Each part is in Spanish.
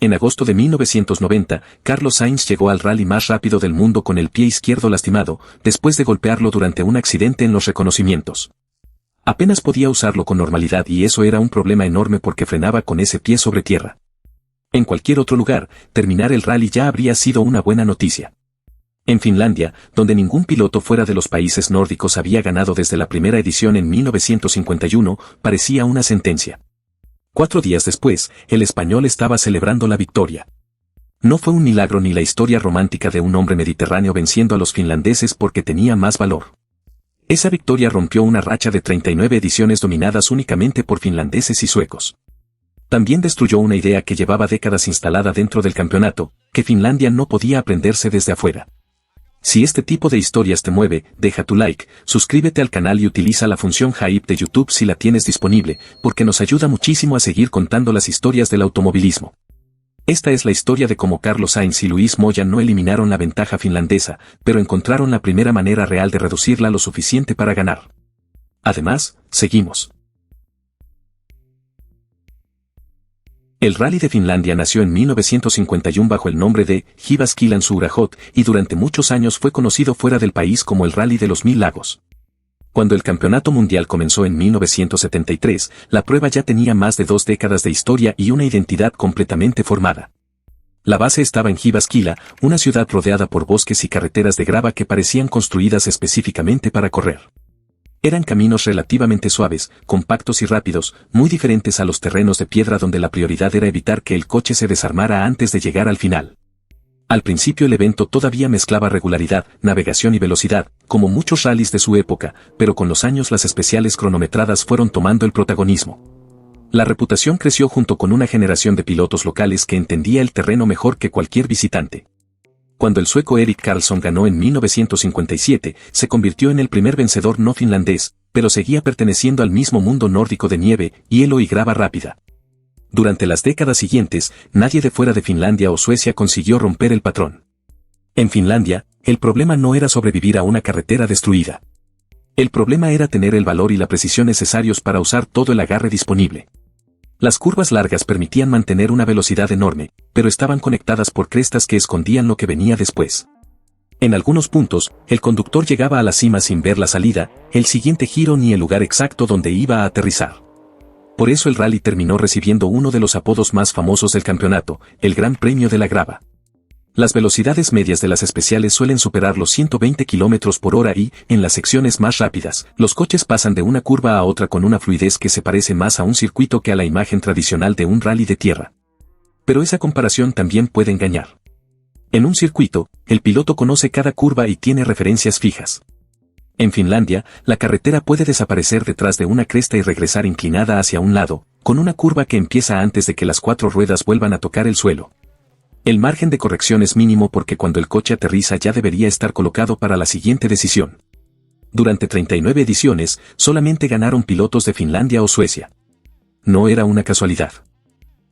En agosto de 1990, Carlos Sainz llegó al rally más rápido del mundo con el pie izquierdo lastimado, después de golpearlo durante un accidente en los reconocimientos. Apenas podía usarlo con normalidad y eso era un problema enorme porque frenaba con ese pie sobre tierra. En cualquier otro lugar, terminar el rally ya habría sido una buena noticia. En Finlandia, donde ningún piloto fuera de los países nórdicos había ganado desde la primera edición en 1951, parecía una sentencia. 4 días después, el español estaba celebrando la victoria. No fue un milagro ni la historia romántica de un hombre mediterráneo venciendo a los finlandeses porque tenía más valor. Esa victoria rompió una racha de 39 ediciones dominadas únicamente por finlandeses y suecos. También destruyó una idea que llevaba décadas instalada dentro del campeonato, que Finlandia no podía aprenderse desde afuera. Si este tipo de historias te mueve, deja tu like, suscríbete al canal y utiliza la función Hype de YouTube si la tienes disponible, porque nos ayuda muchísimo a seguir contando las historias del automovilismo. Esta es la historia de cómo Carlos Sainz y Luis Moya no eliminaron la ventaja finlandesa, pero encontraron la primera manera real de reducirla lo suficiente para ganar. Además, seguimos. El Rally de Finlandia nació en 1951 bajo el nombre de Jyväskylän Suurajot y durante muchos años fue conocido fuera del país como el Rally de los Mil Lagos. Cuando el campeonato mundial comenzó en 1973, la prueba ya tenía más de 2 décadas de historia y una identidad completamente formada. La base estaba en Jyväskylä, una ciudad rodeada por bosques y carreteras de grava que parecían construidas específicamente para correr. Eran caminos relativamente suaves, compactos y rápidos, muy diferentes a los terrenos de piedra donde la prioridad era evitar que el coche se desarmara antes de llegar al final. Al principio el evento todavía mezclaba regularidad, navegación y velocidad, como muchos rallies de su época, pero con los años las especiales cronometradas fueron tomando el protagonismo. La reputación creció junto con una generación de pilotos locales que entendía el terreno mejor que cualquier visitante. Cuando el sueco Erik Karlsson ganó en 1957, se convirtió en el primer vencedor no finlandés, pero seguía perteneciendo al mismo mundo nórdico de nieve, hielo y grava rápida. Durante las décadas siguientes, nadie de fuera de Finlandia o Suecia consiguió romper el patrón. En Finlandia, el problema no era sobrevivir a una carretera destruida. El problema era tener el valor y la precisión necesarios para usar todo el agarre disponible. Las curvas largas permitían mantener una velocidad enorme, pero estaban conectadas por crestas que escondían lo que venía después. En algunos puntos, el conductor llegaba a la cima sin ver la salida, el siguiente giro ni el lugar exacto donde iba a aterrizar. Por eso el rally terminó recibiendo uno de los apodos más famosos del campeonato, el Gran Premio de la Grava. Las velocidades medias de las especiales suelen superar los 120 km por hora y, en las secciones más rápidas, los coches pasan de una curva a otra con una fluidez que se parece más a un circuito que a la imagen tradicional de un rally de tierra. Pero esa comparación también puede engañar. En un circuito, el piloto conoce cada curva y tiene referencias fijas. En Finlandia, la carretera puede desaparecer detrás de una cresta y regresar inclinada hacia un lado, con una curva que empieza antes de que las 4 ruedas vuelvan a tocar el suelo. El margen de corrección es mínimo porque cuando el coche aterriza ya debería estar colocado para la siguiente decisión. Durante 39 ediciones, solamente ganaron pilotos de Finlandia o Suecia. No era una casualidad.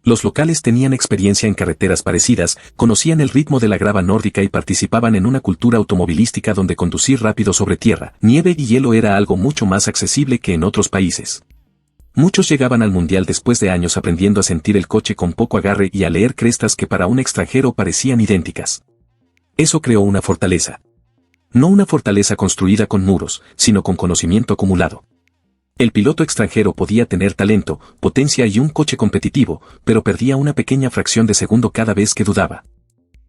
Los locales tenían experiencia en carreteras parecidas, conocían el ritmo de la grava nórdica y participaban en una cultura automovilística donde conducir rápido sobre tierra, nieve y hielo era algo mucho más accesible que en otros países. Muchos llegaban al mundial después de años aprendiendo a sentir el coche con poco agarre y a leer crestas que para un extranjero parecían idénticas. Eso creó una fortaleza. No una fortaleza construida con muros, sino con conocimiento acumulado. El piloto extranjero podía tener talento, potencia y un coche competitivo, pero perdía una pequeña fracción de segundo cada vez que dudaba.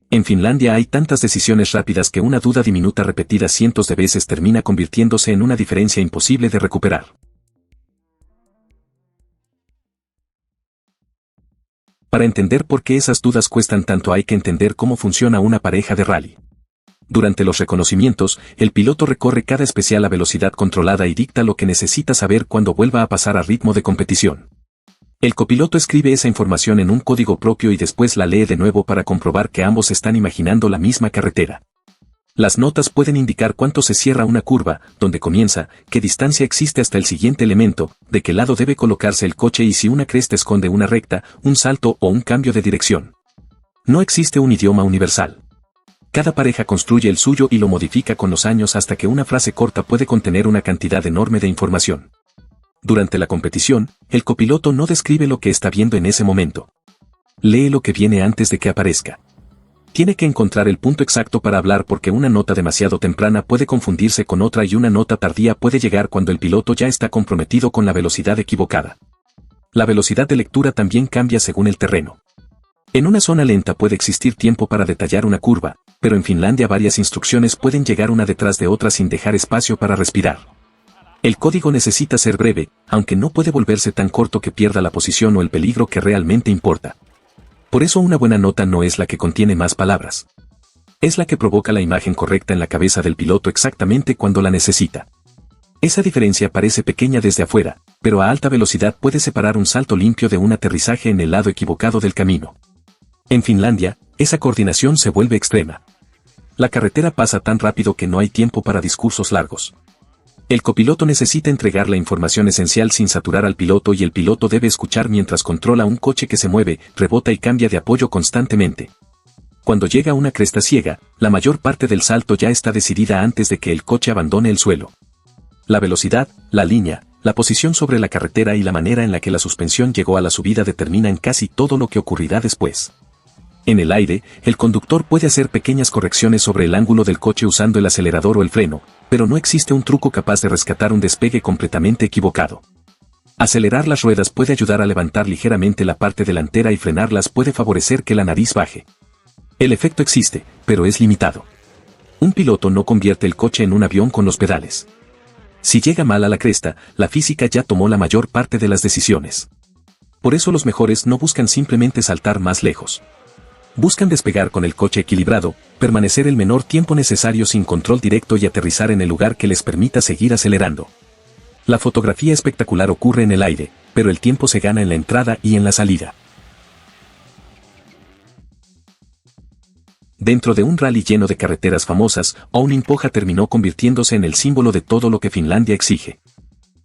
En Finlandia hay tantas decisiones rápidas que una duda diminuta repetida cientos de veces termina convirtiéndose en una diferencia imposible de recuperar. Para entender por qué esas dudas cuestan tanto hay que entender cómo funciona una pareja de rally. Durante los reconocimientos, el piloto recorre cada especial a velocidad controlada y dicta lo que necesita saber cuando vuelva a pasar a ritmo de competición. El copiloto escribe esa información en un código propio y después la lee de nuevo para comprobar que ambos están imaginando la misma carretera. Las notas pueden indicar cuánto se cierra una curva, dónde comienza, qué distancia existe hasta el siguiente elemento, de qué lado debe colocarse el coche y si una cresta esconde una recta, un salto o un cambio de dirección. No existe un idioma universal. Cada pareja construye el suyo y lo modifica con los años hasta que una frase corta puede contener una cantidad enorme de información. Durante la competición, el copiloto no describe lo que está viendo en ese momento. Lee lo que viene antes de que aparezca. Tiene que encontrar el punto exacto para hablar porque una nota demasiado temprana puede confundirse con otra y una nota tardía puede llegar cuando el piloto ya está comprometido con la velocidad equivocada. La velocidad de lectura también cambia según el terreno. En una zona lenta puede existir tiempo para detallar una curva, pero en Finlandia varias instrucciones pueden llegar una detrás de otra sin dejar espacio para respirar. El código necesita ser breve, aunque no puede volverse tan corto que pierda la posición o el peligro que realmente importa. Por eso una buena nota no es la que contiene más palabras. Es la que provoca la imagen correcta en la cabeza del piloto exactamente cuando la necesita. Esa diferencia parece pequeña desde afuera, pero a alta velocidad puede separar un salto limpio de un aterrizaje en el lado equivocado del camino. En Finlandia, esa coordinación se vuelve extrema. La carretera pasa tan rápido que no hay tiempo para discursos largos. El copiloto necesita entregar la información esencial sin saturar al piloto y el piloto debe escuchar mientras controla un coche que se mueve, rebota y cambia de apoyo constantemente. Cuando llega a una cresta ciega, la mayor parte del salto ya está decidida antes de que el coche abandone el suelo. La velocidad, la línea, la posición sobre la carretera y la manera en la que la suspensión llegó a la subida determinan casi todo lo que ocurrirá después. En el aire, el conductor puede hacer pequeñas correcciones sobre el ángulo del coche usando el acelerador o el freno, pero no existe un truco capaz de rescatar un despegue completamente equivocado. Acelerar las ruedas puede ayudar a levantar ligeramente la parte delantera y frenarlas puede favorecer que la nariz baje. El efecto existe, pero es limitado. Un piloto no convierte el coche en un avión con los pedales. Si llega mal a la cresta, la física ya tomó la mayor parte de las decisiones. Por eso los mejores no buscan simplemente saltar más lejos. Buscan despegar con el coche equilibrado, permanecer el menor tiempo necesario sin control directo y aterrizar en el lugar que les permita seguir acelerando. La fotografía espectacular ocurre en el aire, pero el tiempo se gana en la entrada y en la salida. Dentro de un rally lleno de carreteras famosas, Onnenpokka terminó convirtiéndose en el símbolo de todo lo que Finlandia exige.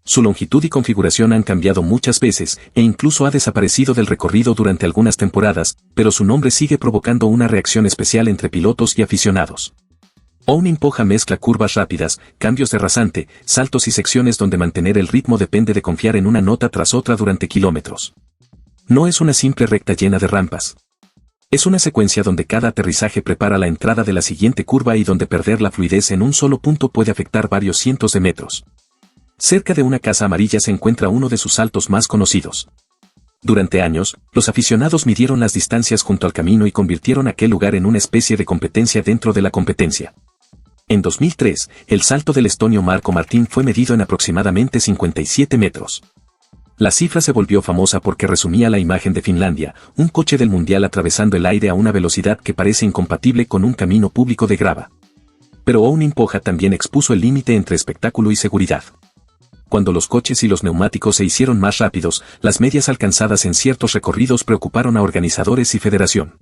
Su longitud y configuración han cambiado muchas veces, e incluso ha desaparecido del recorrido durante algunas temporadas, pero su nombre sigue provocando una reacción especial entre pilotos y aficionados. Onnenpokka mezcla curvas rápidas, cambios de rasante, saltos y secciones donde mantener el ritmo depende de confiar en una nota tras otra durante kilómetros. No es una simple recta llena de rampas. Es una secuencia donde cada aterrizaje prepara la entrada de la siguiente curva y donde perder la fluidez en un solo punto puede afectar varios cientos de metros. Cerca de una casa amarilla se encuentra uno de sus saltos más conocidos. Durante años, los aficionados midieron las distancias junto al camino y convirtieron aquel lugar en una especie de competencia dentro de la competencia. En 2003, el salto del estonio Marco Martín fue medido en aproximadamente 57 metros. La cifra se volvió famosa porque resumía la imagen de Finlandia, un coche del mundial atravesando el aire a una velocidad que parece incompatible con un camino público de grava. Pero Onnenpokka también expuso el límite entre espectáculo y seguridad. Cuando los coches y los neumáticos se hicieron más rápidos, las medias alcanzadas en ciertos recorridos preocuparon a organizadores y federación.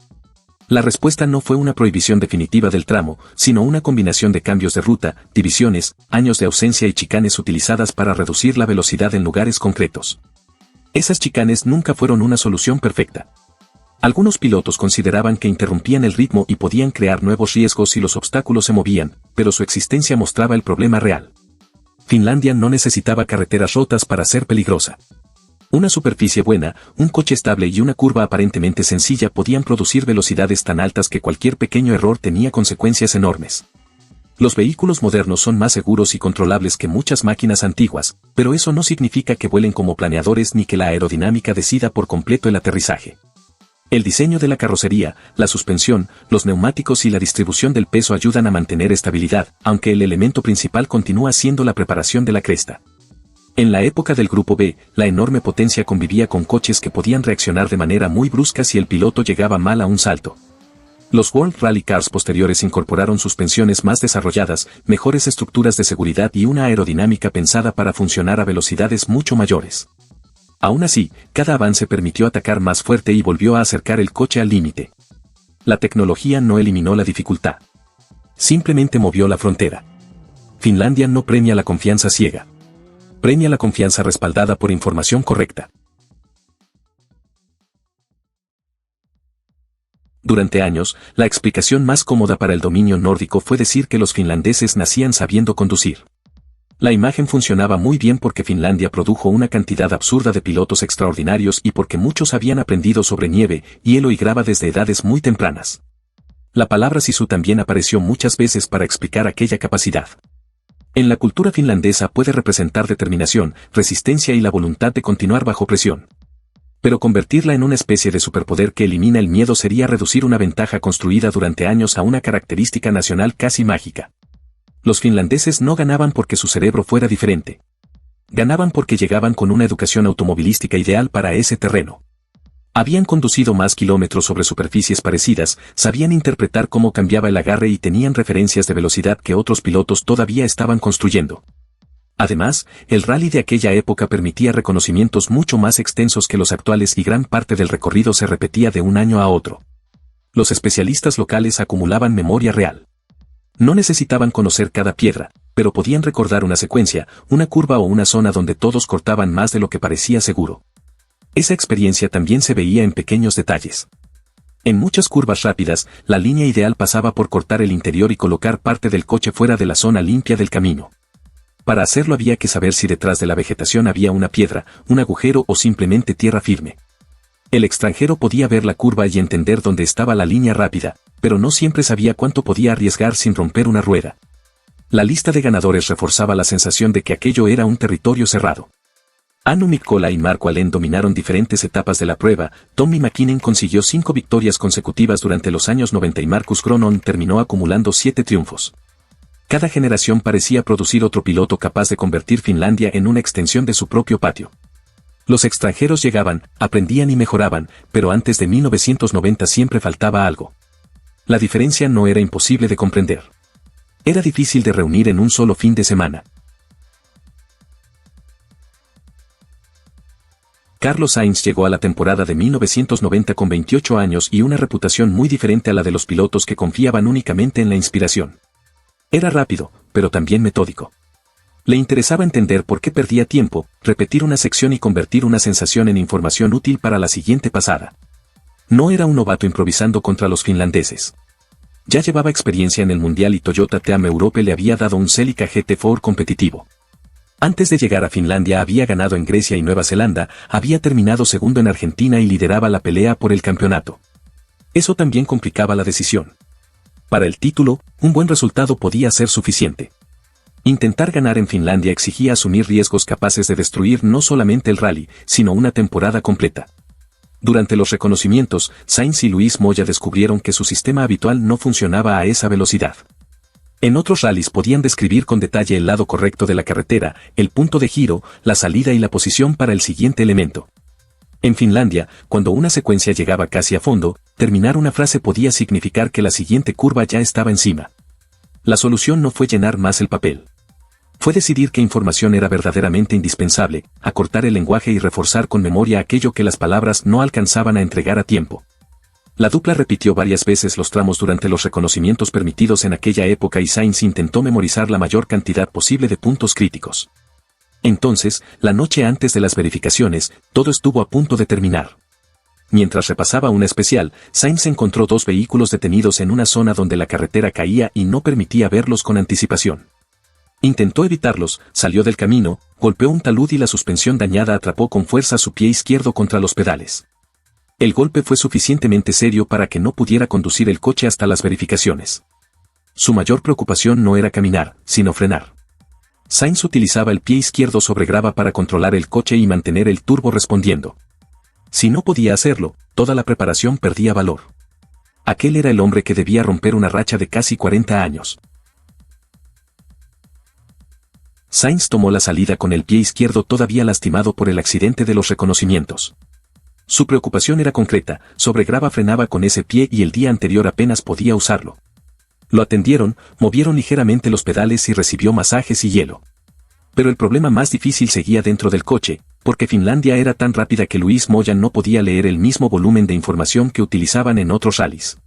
La respuesta no fue una prohibición definitiva del tramo, sino una combinación de cambios de ruta, divisiones, años de ausencia y chicanes utilizadas para reducir la velocidad en lugares concretos. Esas chicanes nunca fueron una solución perfecta. Algunos pilotos consideraban que interrumpían el ritmo y podían crear nuevos riesgos si los obstáculos se movían, pero su existencia mostraba el problema real. Finlandia no necesitaba carreteras rotas para ser peligrosa. Una superficie buena, un coche estable y una curva aparentemente sencilla podían producir velocidades tan altas que cualquier pequeño error tenía consecuencias enormes. Los vehículos modernos son más seguros y controlables que muchas máquinas antiguas, pero eso no significa que vuelen como planeadores ni que la aerodinámica decida por completo el aterrizaje. El diseño de la carrocería, la suspensión, los neumáticos y la distribución del peso ayudan a mantener estabilidad, aunque el elemento principal continúa siendo la preparación de la cresta. En la época del Grupo B, la enorme potencia convivía con coches que podían reaccionar de manera muy brusca si el piloto llegaba mal a un salto. Los World Rally Cars posteriores incorporaron suspensiones más desarrolladas, mejores estructuras de seguridad y una aerodinámica pensada para funcionar a velocidades mucho mayores. Aún así, cada avance permitió atacar más fuerte y volvió a acercar el coche al límite. La tecnología no eliminó la dificultad. Simplemente movió la frontera. Finlandia no premia la confianza ciega. Premia la confianza respaldada por información correcta. Durante años, la explicación más cómoda para el dominio nórdico fue decir que los finlandeses nacían sabiendo conducir. La imagen funcionaba muy bien porque Finlandia produjo una cantidad absurda de pilotos extraordinarios y porque muchos habían aprendido sobre nieve, hielo y grava desde edades muy tempranas. La palabra sisu también apareció muchas veces para explicar aquella capacidad. En la cultura finlandesa puede representar determinación, resistencia y la voluntad de continuar bajo presión. Pero convertirla en una especie de superpoder que elimina el miedo sería reducir una ventaja construida durante años a una característica nacional casi mágica. Los finlandeses no ganaban porque su cerebro fuera diferente. Ganaban porque llegaban con una educación automovilística ideal para ese terreno. Habían conducido más kilómetros sobre superficies parecidas, sabían interpretar cómo cambiaba el agarre y tenían referencias de velocidad que otros pilotos todavía estaban construyendo. Además, el rally de aquella época permitía reconocimientos mucho más extensos que los actuales y gran parte del recorrido se repetía de un año a otro. Los especialistas locales acumulaban memoria real. No necesitaban conocer cada piedra, pero podían recordar una secuencia, una curva o una zona donde todos cortaban más de lo que parecía seguro. Esa experiencia también se veía en pequeños detalles. En muchas curvas rápidas, la línea ideal pasaba por cortar el interior y colocar parte del coche fuera de la zona limpia del camino. Para hacerlo había que saber si detrás de la vegetación había una piedra, un agujero o simplemente tierra firme. El extranjero podía ver la curva y entender dónde estaba la línea rápida, pero no siempre sabía cuánto podía arriesgar sin romper una rueda. La lista de ganadores reforzaba la sensación de que aquello era un territorio cerrado. Anu Mikkola y Marco Alén dominaron diferentes etapas de la prueba, Tommi Mäkinen consiguió 5 victorias consecutivas durante los años 90 y Markus Gronholm terminó acumulando 7 triunfos. Cada generación parecía producir otro piloto capaz de convertir Finlandia en una extensión de su propio patio. Los extranjeros llegaban, aprendían y mejoraban, pero antes de 1990 siempre faltaba algo. La diferencia no era imposible de comprender. Era difícil de reunir en un solo fin de semana. Carlos Sainz llegó a la temporada de 1990 con 28 años y una reputación muy diferente a la de los pilotos que confiaban únicamente en la inspiración. Era rápido, pero también metódico. Le interesaba entender por qué perdía tiempo, repetir una sección y convertir una sensación en información útil para la siguiente pasada. No era un novato improvisando contra los finlandeses. Ya llevaba experiencia en el Mundial y Toyota Team Europe le había dado un Celica GT4 competitivo. Antes de llegar a Finlandia había ganado en Grecia y Nueva Zelanda, había terminado segundo en Argentina y lideraba la pelea por el campeonato. Eso también complicaba la decisión. Para el título, un buen resultado podía ser suficiente. Intentar ganar en Finlandia exigía asumir riesgos capaces de destruir no solamente el rally, sino una temporada completa. Durante los reconocimientos, Sainz y Luis Moya descubrieron que su sistema habitual no funcionaba a esa velocidad. En otros rallies podían describir con detalle el lado correcto de la carretera, el punto de giro, la salida y la posición para el siguiente elemento. En Finlandia, cuando una secuencia llegaba casi a fondo, terminar una frase podía significar que la siguiente curva ya estaba encima. La solución no fue llenar más el papel. Fue decidir qué información era verdaderamente indispensable, acortar el lenguaje y reforzar con memoria aquello que las palabras no alcanzaban a entregar a tiempo. La dupla repitió varias veces los tramos durante los reconocimientos permitidos en aquella época y Sainz intentó memorizar la mayor cantidad posible de puntos críticos. Entonces, la noche antes de las verificaciones, todo estuvo a punto de terminar. Mientras repasaba una especial, Sainz encontró 2 vehículos detenidos en una zona donde la carretera caía y no permitía verlos con anticipación. Intentó evitarlos, salió del camino, golpeó un talud y la suspensión dañada atrapó con fuerza su pie izquierdo contra los pedales. El golpe fue suficientemente serio para que no pudiera conducir el coche hasta las verificaciones. Su mayor preocupación no era caminar, sino frenar. Sainz utilizaba el pie izquierdo sobre grava para controlar el coche y mantener el turbo respondiendo. Si no podía hacerlo, toda la preparación perdía valor. Aquel era el hombre que debía romper una racha de casi 40 años. Sainz tomó la salida con el pie izquierdo todavía lastimado por el accidente de los reconocimientos. Su preocupación era concreta, sobre grava frenaba con ese pie y el día anterior apenas podía usarlo. Lo atendieron, movieron ligeramente los pedales y recibió masajes y hielo. Pero el problema más difícil seguía dentro del coche, porque Finlandia era tan rápida que Luis Moya no podía leer el mismo volumen de información que utilizaban en otros rallies.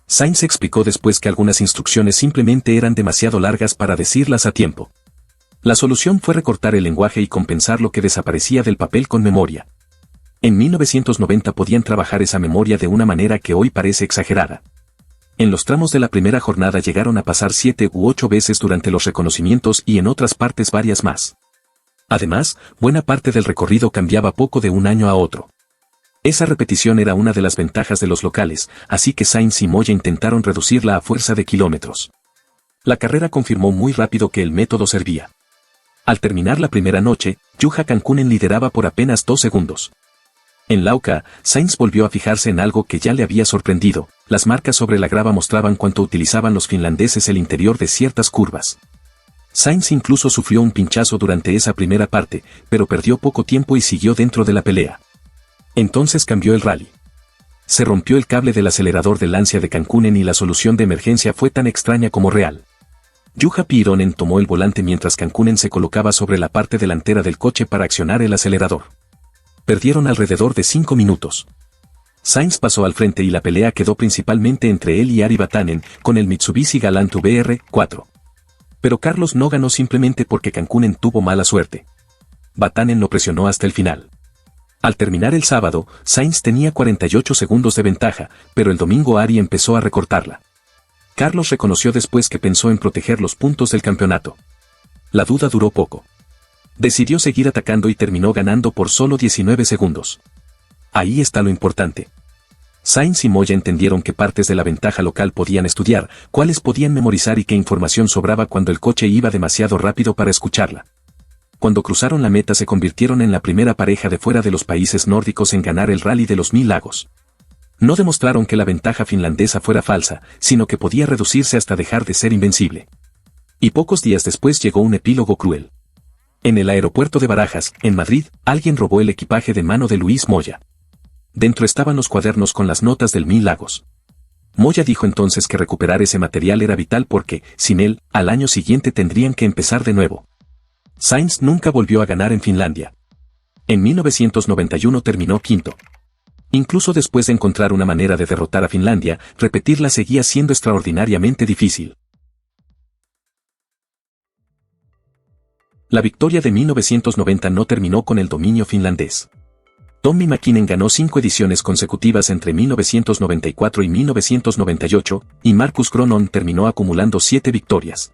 Sainz explicó después que algunas instrucciones simplemente eran demasiado largas para decirlas a tiempo. La solución fue recortar el lenguaje y compensar lo que desaparecía del papel con memoria. En 1990 podían trabajar esa memoria de una manera que hoy parece exagerada. En los tramos de la primera jornada llegaron a pasar 7 u 8 veces durante los reconocimientos y en otras partes varias más. Además, buena parte del recorrido cambiaba poco de un año a otro. Esa repetición era una de las ventajas de los locales, así que Sainz y Moya intentaron reducirla a fuerza de kilómetros. La carrera confirmó muy rápido que el método servía. Al terminar la primera noche, Juha Kankkunen lideraba por apenas 2 segundos. En Lauka, Sainz volvió a fijarse en algo que ya le había sorprendido: las marcas sobre la grava mostraban cuánto utilizaban los finlandeses el interior de ciertas curvas. Sainz incluso sufrió un pinchazo durante esa primera parte, pero perdió poco tiempo y siguió dentro de la pelea. Entonces cambió el rally. Se rompió el cable del acelerador del Lancia de Kankkunen y la solución de emergencia fue tan extraña como real. Juha Piironen tomó el volante mientras Kankkunen se colocaba sobre la parte delantera del coche para accionar el acelerador. Perdieron alrededor de 5 minutos. Sainz pasó al frente y la pelea quedó principalmente entre él y Ari Vatanen, con el Mitsubishi Galant VR4. Pero Carlos no ganó simplemente porque Kankkunen tuvo mala suerte. Vatanen lo presionó hasta el final. Al terminar el sábado, Sainz tenía 48 segundos de ventaja, pero el domingo Ari empezó a recortarla. Carlos reconoció después que pensó en proteger los puntos del campeonato. La duda duró poco. Decidió seguir atacando y terminó ganando por solo 19 segundos. Ahí está lo importante. Sainz y Moya entendieron qué partes de la ventaja local podían estudiar, cuáles podían memorizar y qué información sobraba cuando el coche iba demasiado rápido para escucharla. Cuando cruzaron la meta se convirtieron en la primera pareja de fuera de los países nórdicos en ganar el Rally de los 1000 Lagos. No demostraron que la ventaja finlandesa fuera falsa, sino que podía reducirse hasta dejar de ser invencible. Y pocos días después llegó un epílogo cruel. En el aeropuerto de Barajas, en Madrid, alguien robó el equipaje de mano de Luis Moya. Dentro estaban los cuadernos con las notas del 1000 Lagos. Moya dijo entonces que recuperar ese material era vital porque, sin él, al año siguiente tendrían que empezar de nuevo. Sainz nunca volvió a ganar en Finlandia. En 1991 terminó quinto. Incluso después de encontrar una manera de derrotar a Finlandia, repetirla seguía siendo extraordinariamente difícil. La victoria de 1990 no terminó con el dominio finlandés. Tommi Mäkinen ganó 5 ediciones consecutivas entre 1994 y 1998, y Markus Gronholm terminó acumulando 7 victorias.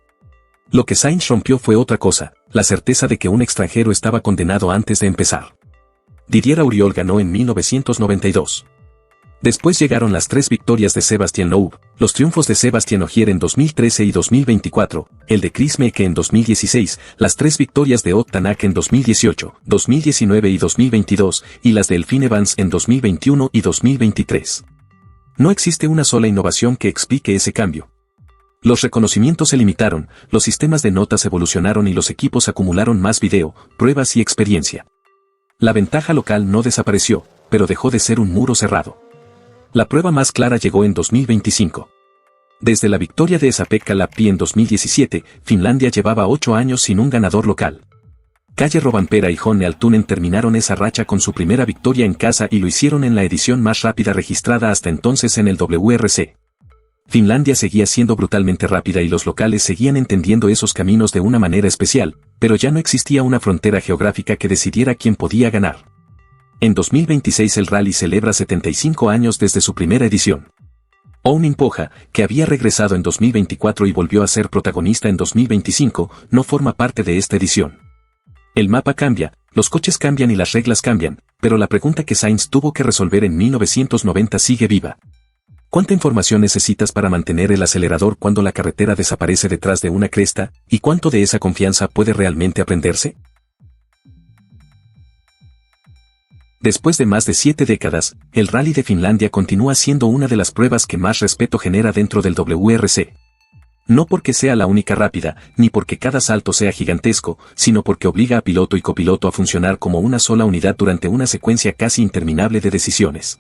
Lo que Sainz rompió fue otra cosa: la certeza de que un extranjero estaba condenado antes de empezar. Didier Auriol ganó en 1992. Después llegaron las 3 victorias de Sébastien Loeb, los triunfos de Sébastien Ogier en 2013 y 2024, el de Chris Meke en 2016, las 3 victorias de Ott Tanak en 2018, 2019 y 2022, y las de Elfyn Evans en 2021 y 2023. No existe una sola innovación que explique ese cambio. Los reconocimientos se limitaron, los sistemas de notas evolucionaron y los equipos acumularon más video, pruebas y experiencia. La ventaja local no desapareció, pero dejó de ser un muro cerrado. La prueba más clara llegó en 2025. Desde la victoria de Esa-Pekka Lappi en 2017, Finlandia llevaba 8 años sin un ganador local. Kalle Rovanperä y Jonne Altunen terminaron esa racha con su primera victoria en casa y lo hicieron en la edición más rápida registrada hasta entonces en el WRC. Finlandia seguía siendo brutalmente rápida y los locales seguían entendiendo esos caminos de una manera especial, pero ya no existía una frontera geográfica que decidiera quién podía ganar. En 2026 el rally celebra 75 años desde su primera edición. Ounin Poja, que había regresado en 2024 y volvió a ser protagonista en 2025, no forma parte de esta edición. El mapa cambia, los coches cambian y las reglas cambian, pero la pregunta que Sainz tuvo que resolver en 1990 sigue viva. ¿Cuánta información necesitas para mantener el acelerador cuando la carretera desaparece detrás de una cresta, y cuánto de esa confianza puede realmente aprenderse? Después de más de 7 décadas, el Rally de Finlandia continúa siendo una de las pruebas que más respeto genera dentro del WRC. No porque sea la única rápida, ni porque cada salto sea gigantesco, sino porque obliga a piloto y copiloto a funcionar como una sola unidad durante una secuencia casi interminable de decisiones.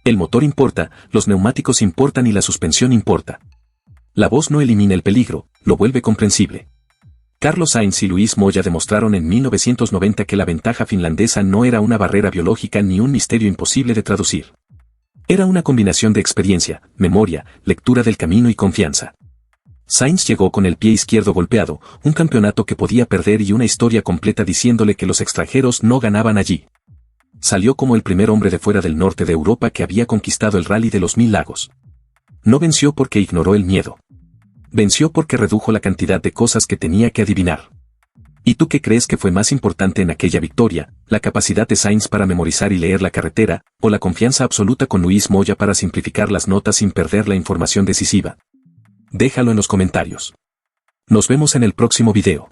El motor importa, los neumáticos importan y la suspensión importa. La voz no elimina el peligro, lo vuelve comprensible. Carlos Sainz y Luis Moya demostraron en 1990 que la ventaja finlandesa no era una barrera biológica ni un misterio imposible de traducir. Era una combinación de experiencia, memoria, lectura del camino y confianza. Sainz llegó con el pie izquierdo golpeado, un campeonato que podía perder y una historia completa diciéndole que los extranjeros no ganaban allí. Salió como el primer hombre de fuera del norte de Europa que había conquistado el Rally de los 1000 Lagos. No venció porque ignoró el miedo. Venció porque redujo la cantidad de cosas que tenía que adivinar. ¿Y tú qué crees que fue más importante en aquella victoria, la capacidad de Sainz para memorizar y leer la carretera, o la confianza absoluta con Luis Moya para simplificar las notas sin perder la información decisiva? Déjalo en los comentarios. Nos vemos en el próximo video.